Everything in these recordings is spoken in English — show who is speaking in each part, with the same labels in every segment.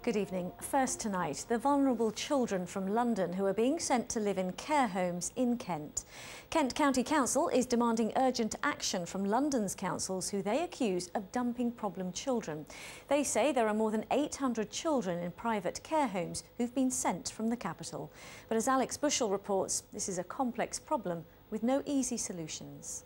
Speaker 1: Good evening. First tonight, the vulnerable children from London who are being sent to live in care homes in Kent. Kent County Council is demanding urgent action from London's councils who they accuse of dumping problem children. They say there are more than 800 children in private care homes who've been sent from the capital. But as Alex Bushell reports, this is a complex problem with no easy solutions.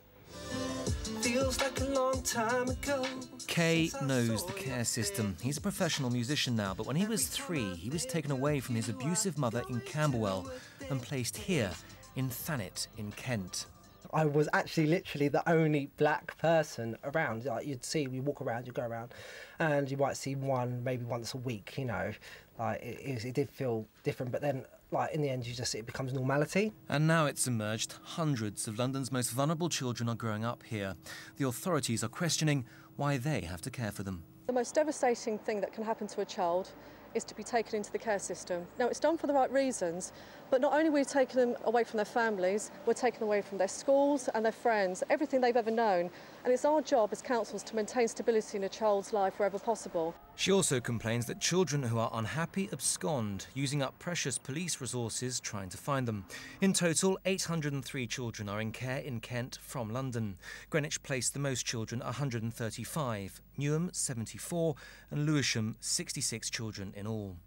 Speaker 2: Feels like a long time ago.
Speaker 3: Kay knows the care system. He's a professional musician now, but when he was 3, he was taken away from his abusive mother in Camberwell and placed here in Thanet in Kent.
Speaker 4: I was actually literally the only black person around. Like you'd see, you walk around, you go around, and you might see one maybe once a week. You know, like it did feel different, but then. Like, in the end, it becomes normality.
Speaker 3: And now it's emerged, hundreds of London's most vulnerable children are growing up here. The authorities are questioning why they have to care for them.
Speaker 5: The most devastating thing that can happen to a child is to be taken into the care system. Now, it's done for the right reasons, but not only are we taking them away from their families, we're taking them away from their schools and their friends, everything they've ever known. And it's our job as councils to maintain stability in a child's life wherever possible.
Speaker 3: She also complains that children who are unhappy abscond, using up precious police resources trying to find them. In total, 803 children are in care in Kent from London. Greenwich placed the most children, 135, Newham 74 and Lewisham 66 children in all.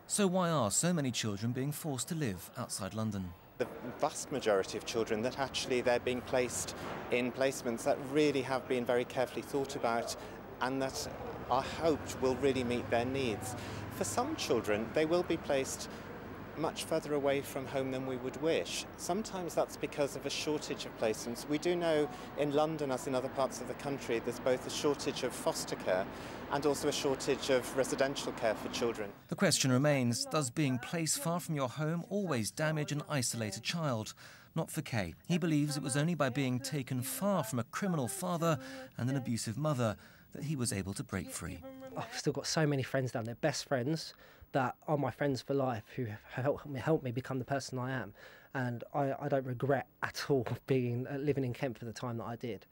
Speaker 3: So why are so many children being forced to live outside London?
Speaker 6: The vast majority of children that actually they're being placed in placements that really have been very carefully thought about and that are hoped will really meet their needs. For some children, they will be placed much further away from home than we would wish. Sometimes that's because of a shortage of placements. We do know in London, as in other parts of the country, there's both a shortage of foster care and also a shortage of residential care for children.
Speaker 3: The question remains, does being placed far from your home always damage and isolate a child? Not for Kay. He believes it was only by being taken far from a criminal father and an abusive mother that he was able to break free.
Speaker 4: I've still got so many friends down there, best friends, that are my friends for life, who helped me become the person I am. And I don't regret at all living in Kent for the time that I did.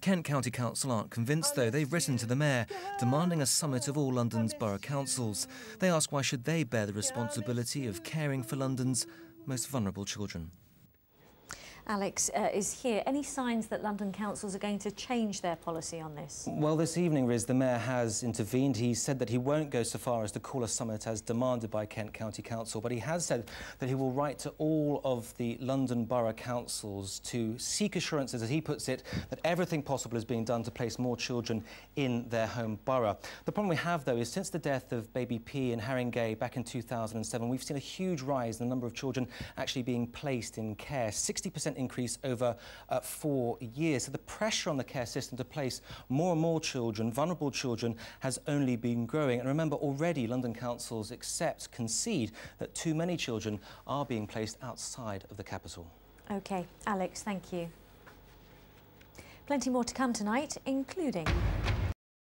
Speaker 3: Kent County Council aren't convinced, though. They've written to the Mayor, demanding a summit of all London's borough councils. They ask why should they bear the responsibility of caring for London's most vulnerable children.
Speaker 1: Alex is here. Any signs that London councils are going to change their policy on this?
Speaker 7: Well, this evening, Riz, the Mayor has intervened. He said that he won't go so far as to call a summit as demanded by Kent County Council, but he has said that he will write to all of the London Borough Councils to seek assurances, as he puts it, that everything possible is being done to place more children in their home borough. The problem we have, though, is since the death of baby P in Haringey back in 2007, we've seen a huge rise in the number of children actually being placed in care, 60% increase over 4 years. So the pressure on the care system to place more and more children, vulnerable children, has only been growing. And remember, already London councils concede that too many children are being placed outside of the capital.
Speaker 1: OK, Alex, thank you. Plenty more to come tonight, including...